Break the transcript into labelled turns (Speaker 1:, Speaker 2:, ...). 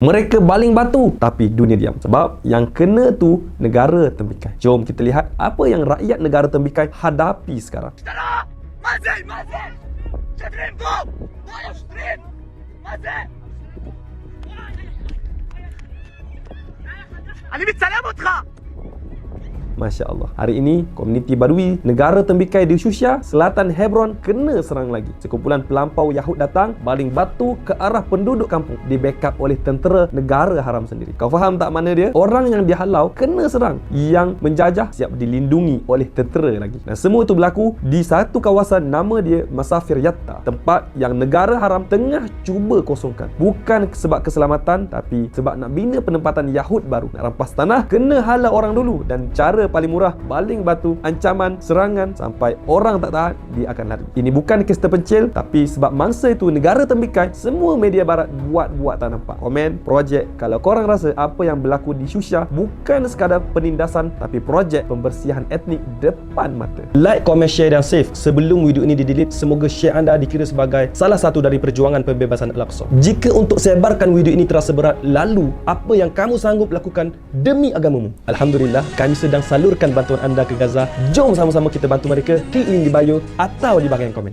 Speaker 1: Mereka baling batu tapi dunia diam. Sebab yang kena tu negara tembikai. Jom kita lihat apa yang rakyat negara tembikai hadapi sekarang. Masya Allah. Hari ini, komuniti Badui, negara tembikai di Shusha, selatan Hebron kena serang lagi. Sekumpulan pelampau Yahud datang, baling batu ke arah penduduk kampung, di backup oleh tentera negara haram sendiri. Kau faham tak mana dia? Orang yang dihalau kena serang. Yang menjajah siap dilindungi oleh tentera lagi. Dan semua itu berlaku di satu kawasan nama dia Masafir Yatta. Tempat yang negara haram tengah cuba kosongkan. Bukan sebab keselamatan, tapi sebab nak bina penempatan Yahud baru. Nak rampas tanah, kena halau orang dulu. Dan cara paling murah, baling batu, ancaman, serangan, sampai orang tak tahan, dia akan lari. Ini bukan kes terpencil, tapi sebab mangsa itu negara tembikai, semua media barat buat tak nampak. Komen, projek, kalau korang rasa apa yang berlaku di Shusha bukan sekadar penindasan, tapi projek pembersihan etnik depan mata. Like, komen, share dan save. Sebelum video ini di-delete, semoga share anda dikira sebagai salah satu dari perjuangan pembebasan Al-Aqsa. Jika untuk sebarkan video ini terasa berat, lalu apa yang kamu sanggup lakukan demi agamamu? Alhamdulillah, kami sedang salurkan bantuan anda ke Gaza. Jom sama-sama kita bantu mereka. Klik link di bio atau di bahagian komen.